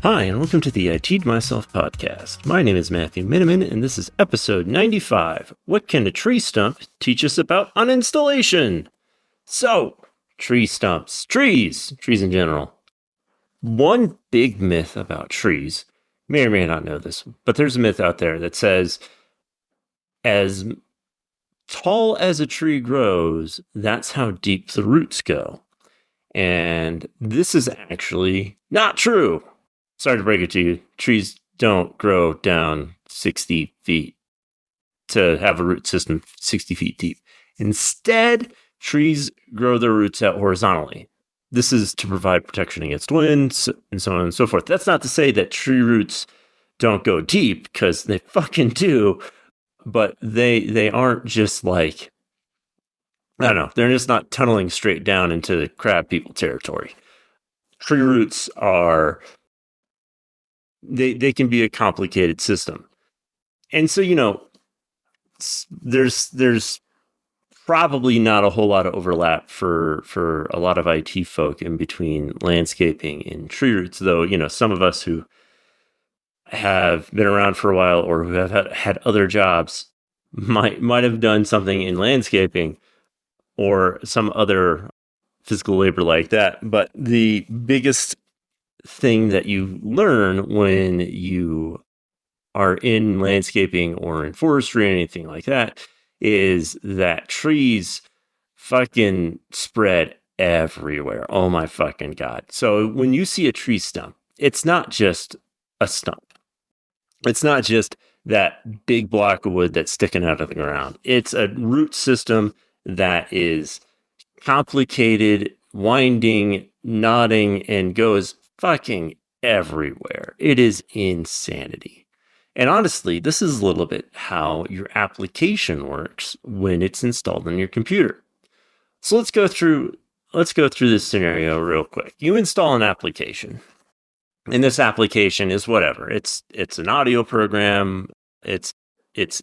Hi, and welcome to the I Teed Myself podcast. My name is Matthew Miniman, and this is episode 95. What can a tree stump teach us about uninstallation? So, tree stumps, trees in general. One big myth about trees, you may or may not know this, but there's a myth out there that says, as tall as a tree grows, that's how deep the roots go. And this is actually not true. Sorry to break it to you, trees don't grow down 60 feet to have a root system 60 feet deep. Instead, trees grow their roots out horizontally. This is to provide protection against winds and so on and so forth. That's not to say that tree roots don't go deep, because they fucking do, but they aren't just like, I don't know, they're just not tunneling straight down into the crab people territory. Tree roots are... They can be a complicated system. And so, there's probably not a whole lot of overlap for a lot of IT folk in between landscaping and tree roots, though, some of us who have been around for a while or who have had other jobs might have done something in landscaping or some other physical labor like that. But the biggest thing that you learn when you are in landscaping or in forestry or anything like that is that trees fucking spread everywhere. Oh my fucking God. So when you see a tree stump, it's not just a stump. It's not just that big block of wood that's sticking out of the ground. It's a root system that is complicated, winding, nodding, and goes fucking everywhere. It is insanity. And honestly, this is a little bit how your application works when it's installed on your computer. So let's go through this scenario real quick. You install an application, and this application is whatever. It's an audio program, it's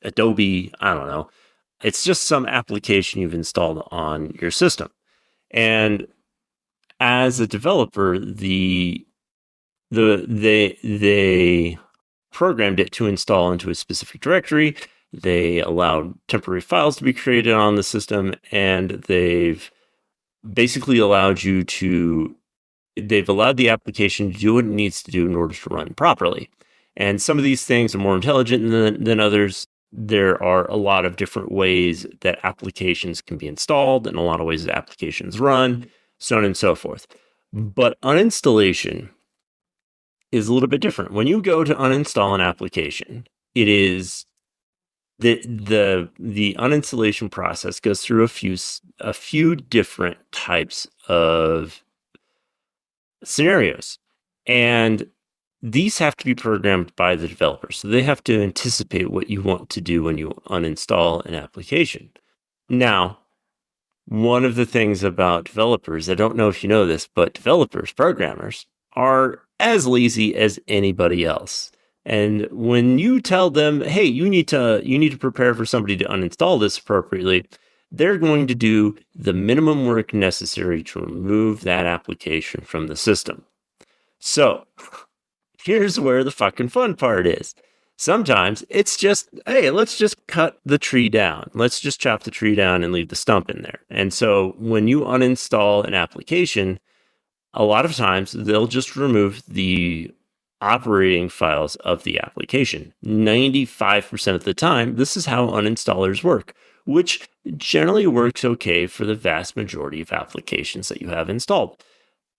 Adobe, I don't know. It's just some application you've installed on your system. And as a developer, they programmed it to install into a specific directory. They allowed temporary files to be created on the system, and they've basically allowed the application to do what it needs to do in order to run properly. And some of these things are more intelligent than others. There are a lot of different ways that applications can be installed and a lot of ways that applications run, so on and so forth. But uninstallation is a little bit different. When you go to uninstall an application, it is the uninstallation process goes through a few different types of scenarios, and these have to be programmed by the developer. So they have to anticipate what you want to do when you uninstall an application. Now, one of the things about developers, I don't know if you know this, but developers, programmers, are as lazy as anybody else. And when you tell them, hey, you need to prepare for somebody to uninstall this appropriately, they're going to do the minimum work necessary to remove that application from the system. So here's where the fucking fun part is. Sometimes it's just, hey, let's just cut the tree down. Let's just chop the tree down and leave the stump in there. And so when you uninstall an application, a lot of times they'll just remove the operating files of the application. 95% of the time, this is how uninstallers work, which generally works okay for the vast majority of applications that you have installed.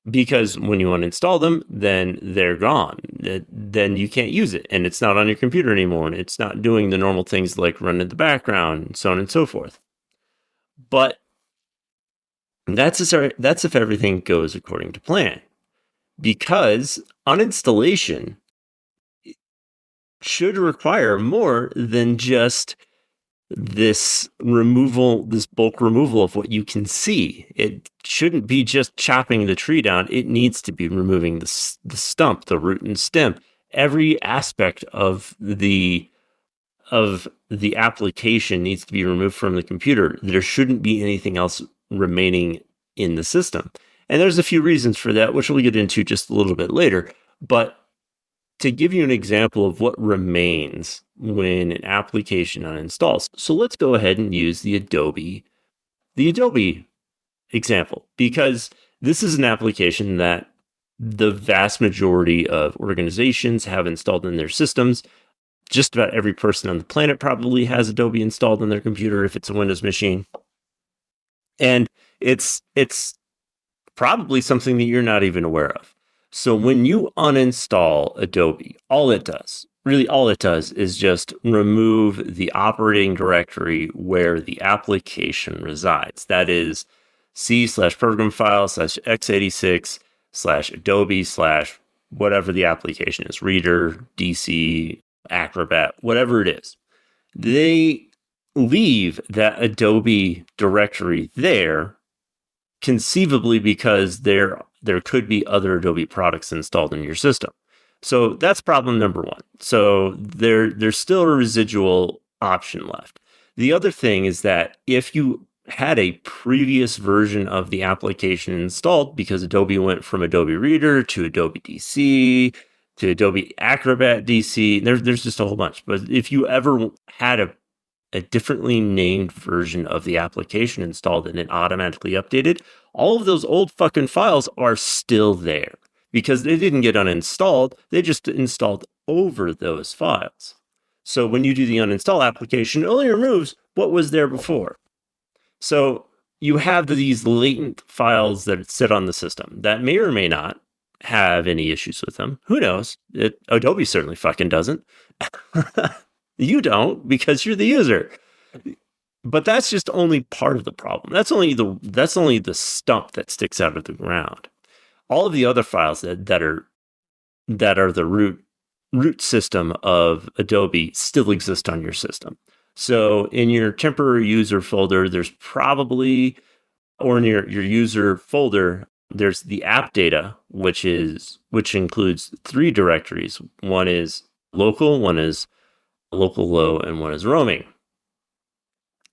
Because when you uninstall them, then they're gone. Then you can't use it, and it's not on your computer anymore, and it's not doing the normal things like run in the background, and so on and so forth. But that's if everything goes according to plan. Because uninstallation should require more than just this bulk removal of what you can see. It shouldn't be just chopping the tree down. It needs to be removing the stump, the root and stem, every aspect of the application needs to be removed from the computer. There shouldn't be anything else remaining in the system. And there's a few reasons for that, which we'll get into just a little bit later. But to give you an example of what remains when an application uninstalls. So let's go ahead and use the Adobe example, because this is an application that the vast majority of organizations have installed in their systems. Just about every person on the planet probably has Adobe installed on their computer if it's a Windows machine. And it's probably something that you're not even aware of. So when you uninstall Adobe, all it does is just remove the operating directory where the application resides. That is C/program file /x86 /Adobe/ whatever the application is, Reader, DC, Acrobat, whatever it is. They leave that Adobe directory there, conceivably because there could be other Adobe products installed in your system. So that's problem number one. So there's still a residual option left. The other thing is that if you had a previous version of the application installed, because Adobe went from Adobe Reader to Adobe DC to Adobe Acrobat DC, there's just a whole bunch. But if you ever had a differently named version of the application installed and it automatically updated, all of those old fucking files are still there because they didn't get uninstalled. They just installed over those files. So when you do the uninstall application, it only removes what was there before. So you have these latent files that sit on the system that may or may not have any issues with them. Who knows? Adobe certainly fucking doesn't. You don't, because you're the user. But that's just only part of the problem. That's only the stump that sticks out of the ground. All of the other files that are the root system of Adobe still exist on your system. So in your temporary user folder, there's probably, or in your user folder, there's the app data, which includes 3 directories. One is local, one is local low, and one is roaming.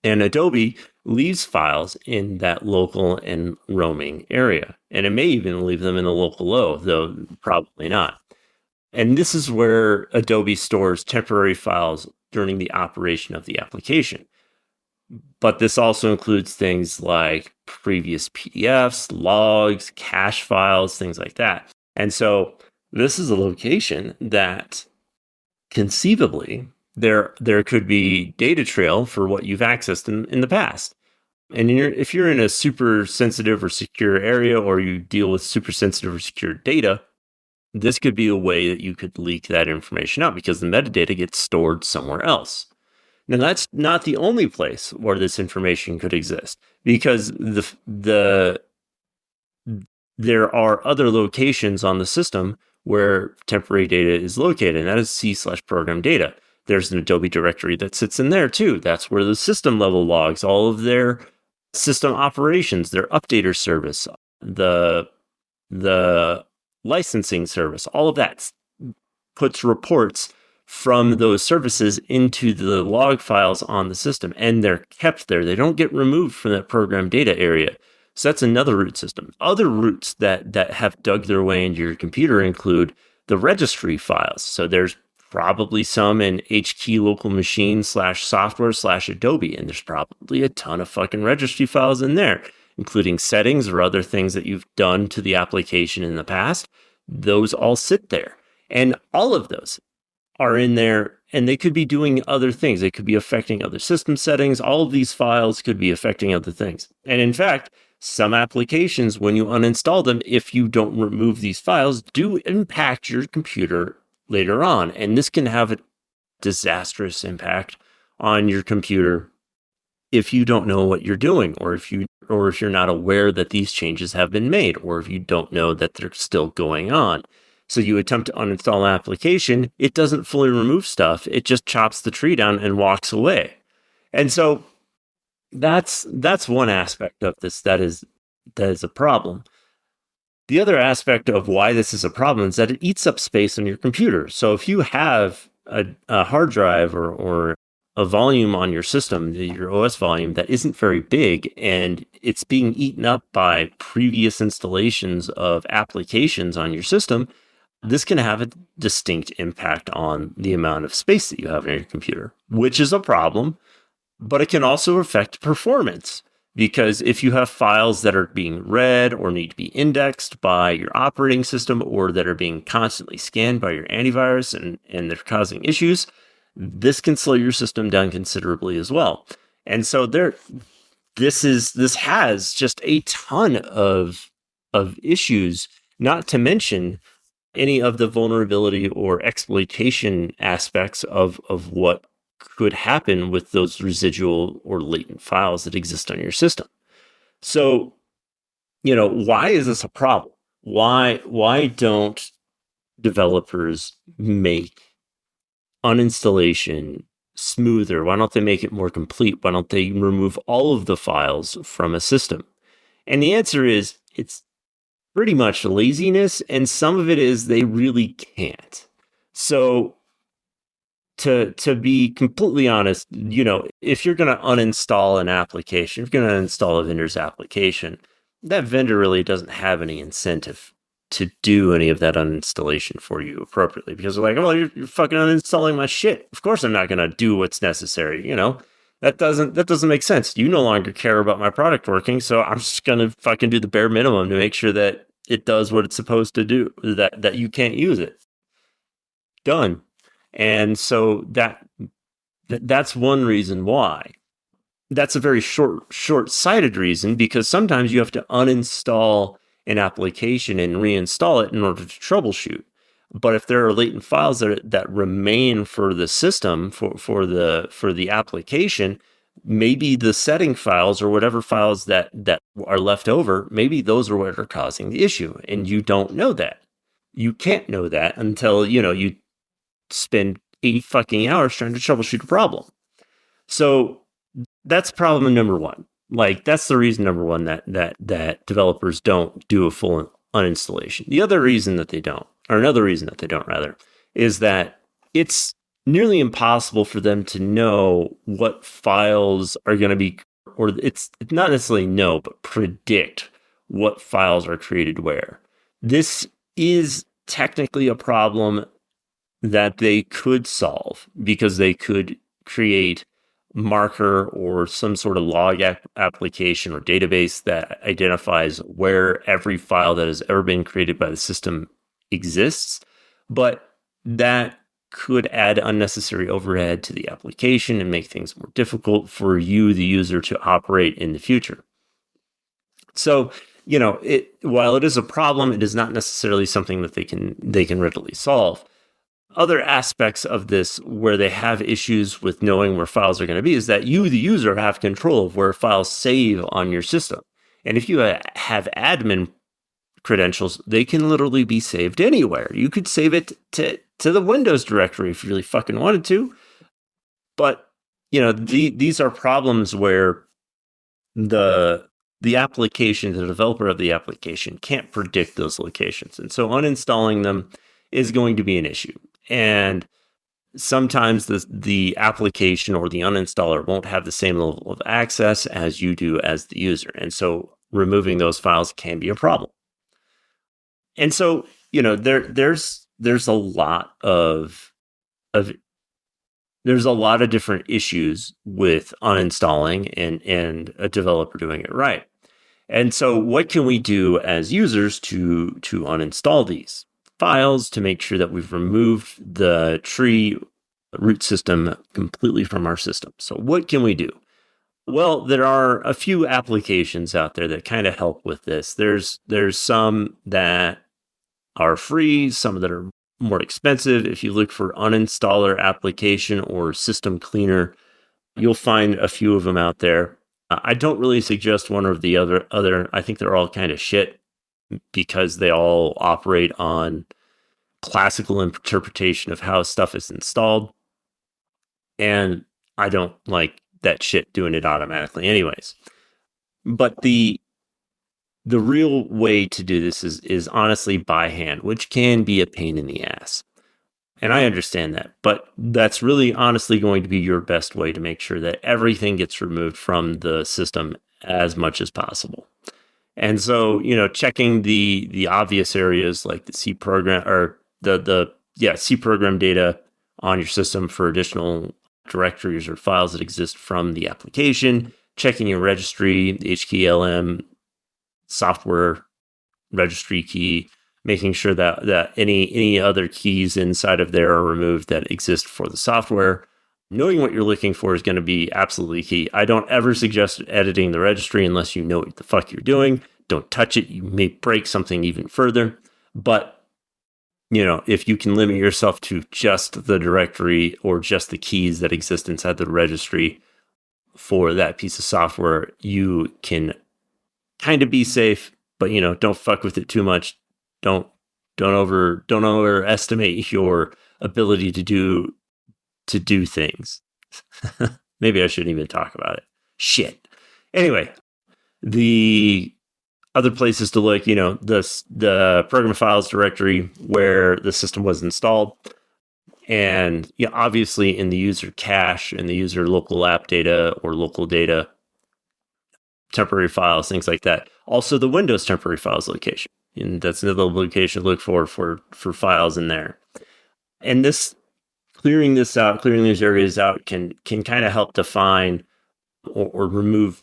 And Adobe leaves files in that local and roaming area. And it may even leave them in the local low, though probably not. And this is where Adobe stores temporary files during the operation of the application. But this also includes things like previous PDFs, logs, cache files, things like that. And so this is a location that conceivably there could be data trail for what you've accessed in the past. And if you're in a super sensitive or secure area, or you deal with super sensitive or secure data, this could be a way that you could leak that information out because the metadata gets stored somewhere else. Now, that's not the only place where this information could exist, because there are other locations on the system where temporary data is located, and that is C/program data. There's an Adobe directory that sits in there too. That's where the system level logs all of their system operations, their updater service, the licensing service, all of that puts reports from those services into the log files on the system, and they're kept there. They don't get removed from that program data area. So that's another root system. Other roots that have dug their way into your computer include the registry files. So there's probably some in HKey local machine /software/Adobe, and there's probably a ton of fucking registry files in there, including settings or other things that you've done to the application in the past. Those all sit there. And all of those are in there, and they could be doing other things. They could be affecting other system settings. All of these files could be affecting other things. And in fact, some applications, when you uninstall them, if you don't remove these files, do impact your computer later on. And this can have a disastrous impact on your computer if you don't know what you're doing, or if you're not aware that these changes have been made, or if you don't know that they're still going on. So you attempt to uninstall an application, it doesn't fully remove stuff. It just chops the tree down and walks away. And so that's one aspect of this that is a problem. The other aspect of why this is a problem is that it eats up space on your computer. So if you have a hard drive or a volume on your system, your OS volume, that isn't very big, and it's being eaten up by previous installations of applications on your system, this can have a distinct impact on the amount of space that you have in your computer, which is a problem, but it can also affect performance. Because if you have files that are being read or need to be indexed by your operating system, or that are being constantly scanned by your antivirus and they're causing issues, this can slow your system down considerably as well. And so this has just a ton of issues, not to mention any of the vulnerability or exploitation aspects of what could happen with those residual or latent files that exist on your system. So, why is this a problem? Why don't developers make uninstallation smoother? Why don't they make it more complete? Why don't they remove all of the files from a system? And the answer is it's pretty much laziness, and some of it is they really can't. So to be completely honest, if you're going to uninstall an application, if you're going to install a vendor's application, that vendor really doesn't have any incentive to do any of that uninstallation for you appropriately, because they're like, well, you're fucking uninstalling my shit. Of course I'm not going to do what's necessary. That doesn't make sense. You no longer care about my product working, so I'm just going to fucking do the bare minimum to make sure that it does what it's supposed to do, that you can't use it. Done. And so that's one reason why. That's a very short-sighted reason, because sometimes you have to uninstall an application and reinstall it in order to troubleshoot. But if there are latent files that remain for the system, for the application, maybe the setting files or whatever files that are left over, maybe those are what are causing the issue, and you don't know that. You can't know that until you spend 80 fucking hours trying to troubleshoot a problem. So that's problem number one. Like, that's the reason number one that developers don't do a full uninstallation. The other reason that they don't, or another reason that they don't rather, is that it's nearly impossible for them to know what files are going to be, or it's not necessarily know, but predict what files are created where. This is technically a problem that they could solve, because they could create marker or some sort of log application or database that identifies where every file that has ever been created by the system exists. But that could add unnecessary overhead to the application and make things more difficult for you, the user, to operate in the future. So, while it is a problem, it is not necessarily something that they can readily solve. Other aspects of this where they have issues with knowing where files are going to be is that you, the user, have control of where files save on your system. And if you have admin credentials, they can literally be saved anywhere. You could save it to the Windows directory if you really fucking wanted to. But, these are problems where the application, the developer of the application, can't predict those locations. And so uninstalling them is going to be an issue. And sometimes the application or the uninstaller won't have the same level of access as you do as the user. And so removing those files can be a problem. And so, there's a lot of different issues with uninstalling and a developer doing it right. And so what can we do as users to uninstall these files, to make sure that we've removed the tree root system completely from our system? So what can we do? Well, there are a few applications out there that kind of help with this. There's some that are free, some that are more expensive. If you look for uninstaller application or system cleaner, you'll find a few of them out there. I don't really suggest one or the other. I think they're all kind of shit, because they all operate on classical interpretation of how stuff is installed. And I don't like that shit doing it automatically anyways. But the real way to do this is honestly by hand, which can be a pain in the ass. And I understand that, but that's really honestly going to be your best way to make sure that everything gets removed from the system as much as possible. And so, checking the obvious areas like the C program or C program data on your system for additional directories or files that exist from the application, checking your registry, the HKLM software registry key, making sure that any other keys inside of there are removed that exist for the software. Knowing what you're looking for is going to be absolutely key. I don't ever suggest editing the registry unless you know what the fuck you're doing. Don't touch it. You may break something even further. But, if you can limit yourself to just the directory or just the keys that exist inside the registry for that piece of software, you can kind of be safe, but, don't fuck with it too much. Don't overestimate your ability to do things. Maybe I shouldn't even talk about it. Shit. Anyway, the other places to look, the program files directory where the system was installed, and obviously in the user cache and the user local app data or local data, temporary files, things like that. Also the Windows temporary files location. And that's another location to look for files in there. And clearing these areas out can kind of help define or remove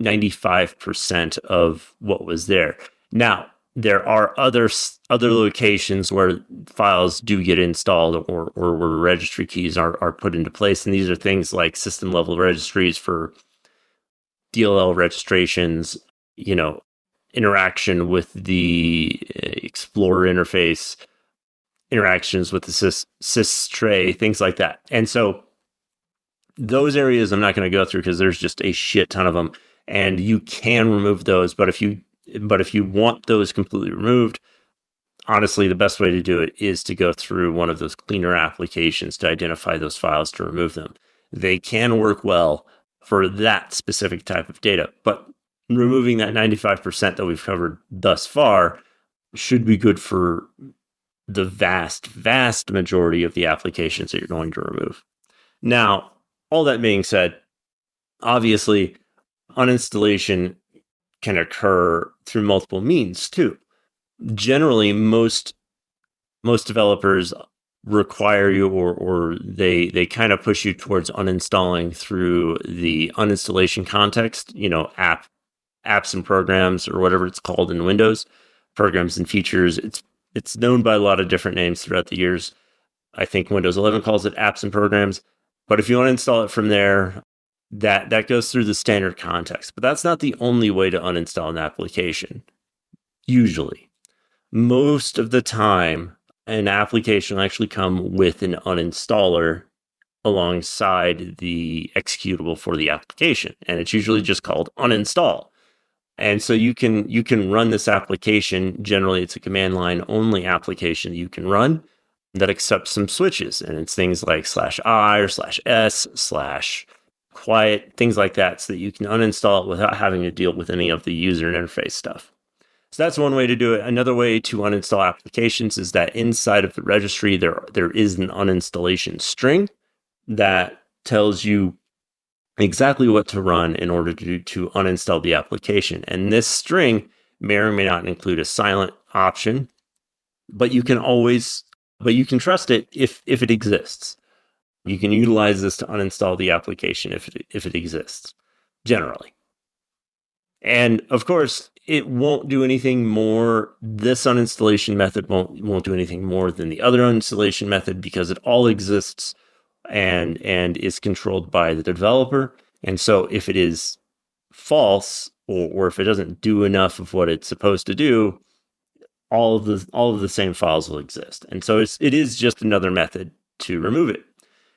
95% of what was there. Now, there are other locations where files do get installed or where registry keys are put into place. And these are things like system level registries for DLL registrations, interaction with the Explorer interface, interactions with the sys tray, things like that. And so those areas I'm not going to go through because there's just a shit ton of them, and you can remove those. But if you want those completely removed, honestly, the best way to do it is to go through one of those cleaner applications to identify those files to remove them. They can work well for that specific type of data, but removing that 95% that we've covered thus far should be good for the vast, vast majority of the applications that you're going to remove. Now, all that being said, obviously, uninstallation can occur through multiple means too. Generally, most developers require you or they kind of push you towards uninstalling through the uninstallation context, apps and programs or whatever it's called in Windows, programs and features. It's known by a lot of different names throughout the years. I think Windows 11 calls it apps and programs, but if you want to install it from there, that goes through the standard context. But that's not the only way to uninstall an application. Usually, most of the time, an application will actually come with an uninstaller alongside the executable for the application, and it's usually just called uninstall. And so you can run this application. Generally, it's a command line only application that you can run that accepts some switches, and it's things like /i or /s/ quiet, things like that, so that you can uninstall it without having to deal with any of the user interface stuff. So that's one way to do it. Another way to uninstall applications is that inside of the registry, there is an uninstallation string that tells you exactly what to run in order to uninstall the application. And this string may or may not include a silent option, but you can trust it if it exists. You can utilize this to uninstall the application if it exists, generally. And of course, it won't do anything more. This uninstallation method won't do anything more than the other uninstallation method because it all exists and is controlled by the developer. And so if it is false or if it doesn't do enough of what it's supposed to do, all of the same files will exist. And so it is just another method to remove it.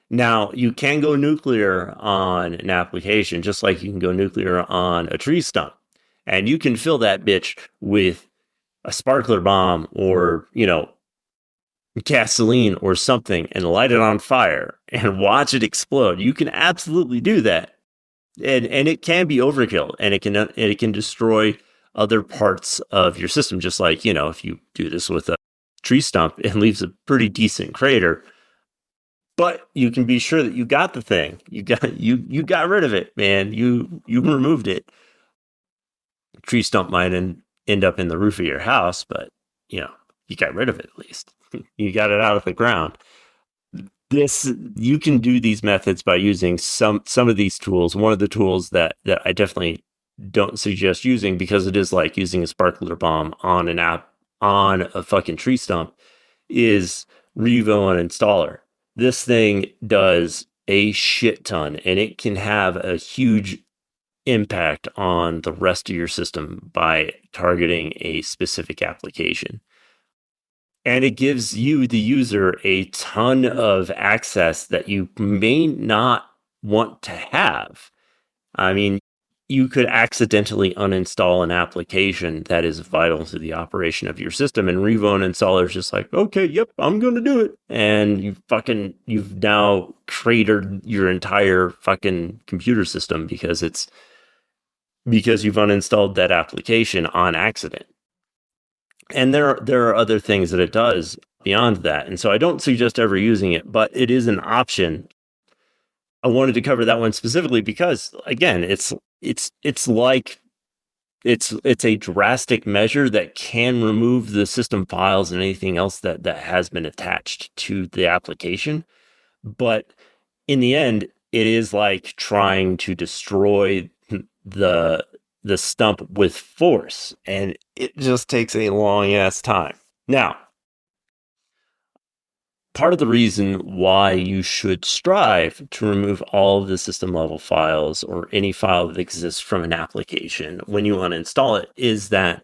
Now, you can go nuclear on an application, just like you can go nuclear on a tree stump. And you can fill that bitch with a sparkler bomb or, gasoline or something and light it on fire and watch it explode. You can absolutely do that. And it can be overkill, and it can destroy other parts of your system. Just like, if you do this with a tree stump, it leaves a pretty decent crater. But you can be sure that you got the thing. You got rid of it, man. You removed it. A tree stump might end up in the roof of your house, but you got rid of it at least. You got it out of the ground. This you can do these methods by using some of these tools. One of the tools that I definitely don't suggest using, because it is like using a sparkler bomb on an app on a fucking tree stump, is Revo Uninstaller. This thing does a shit ton, and it can have a huge impact on the rest of your system by targeting a specific application. And it gives you, the user, a ton of access that you may not want to have. I mean, you could accidentally uninstall an application that is vital to the operation of your system, and Revo Uninstaller is just like, okay, yep, I'm going to do it. And you've now cratered your entire fucking computer system because you've uninstalled that application on accident. And there are other things that it does beyond that. And so I don't suggest ever using it, but it is an option. I wanted to cover that one specifically because, again, it's a drastic measure that can remove the system files and anything else that has been attached to the application. But in the end, it is like trying to destroy the stump with force, and it just takes a long ass time. Now, part of the reason why you should strive to remove all of the system level files or any file that exists from an application when you uninstall it is that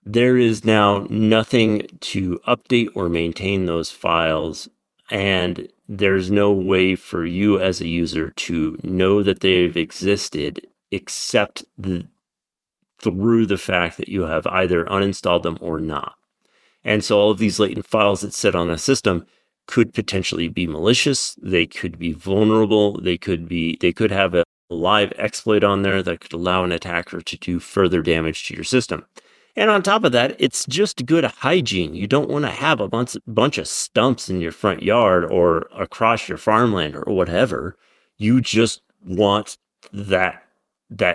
there is now nothing to update or maintain those files, and there's no way for you as a user to know that they've existed except through the fact that you have either uninstalled them or not. And so all of these latent files that sit on a system could potentially be malicious. They could be vulnerable. They could have a live exploit on there that could allow an attacker to do further damage to your system. And on top of that, it's just good hygiene. You don't want to have a bunch of stumps in your front yard or across your farmland or whatever. You just want that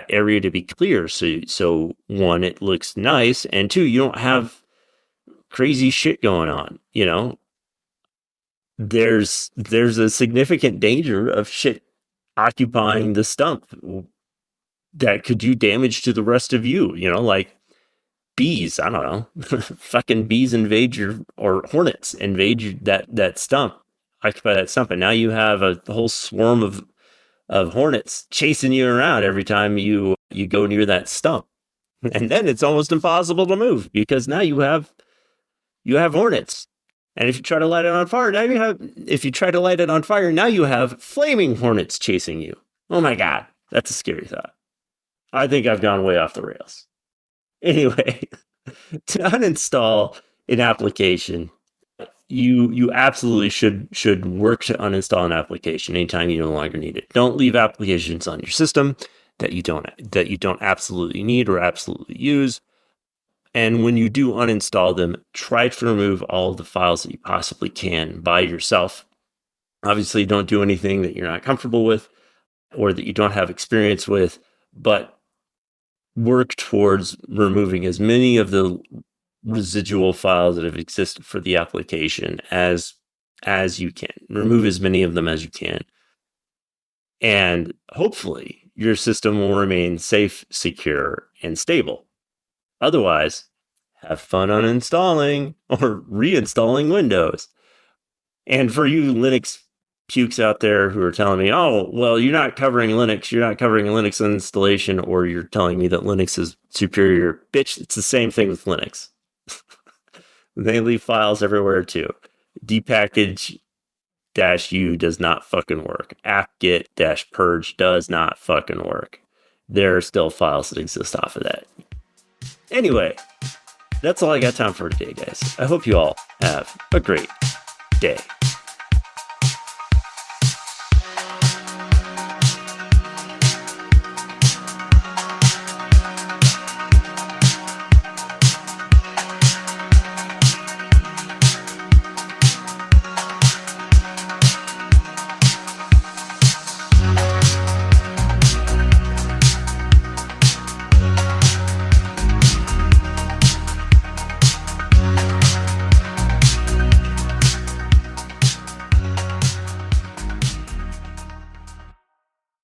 area to be clear. So one, it looks nice, and two, you don't have crazy shit going on. You know, there's a significant danger of shit occupying the stump that could do damage to the rest of you. You know, like bees. I don't know, fucking bees or hornets invade that stump, occupy that stump, and now you have a whole swarm of hornets chasing you around every time you go near that stump. And then it's almost impossible to move because now you have hornets. And if you try to light it on fire, now you have flaming hornets chasing you. Oh my God, that's a scary thought. I think I've gone way off the rails. Anyway, to uninstall an application, you absolutely should work to uninstall an application anytime you no longer need it. Don't leave applications on your system that you don't absolutely need or absolutely use. And when you do uninstall them, try to remove all of the files that you possibly can by yourself. Obviously, don't do anything that you're not comfortable with or that you don't have experience with, but work towards removing as many of the residual files that have existed for the application as you can. Remove as many of them as you can. And hopefully your system will remain safe, secure, and stable. Otherwise, have fun uninstalling or reinstalling Windows. And for you Linux pukes out there who are telling me, oh, well, you're not covering Linux installation, or you're telling me that Linux is superior. Bitch, it's the same thing with Linux. They leave files everywhere too. Dpackage-u does not fucking work. apt-get-purge does not fucking work. There are still files that exist off of that. Anyway, that's all I got time for today, guys. I hope you all have a great day.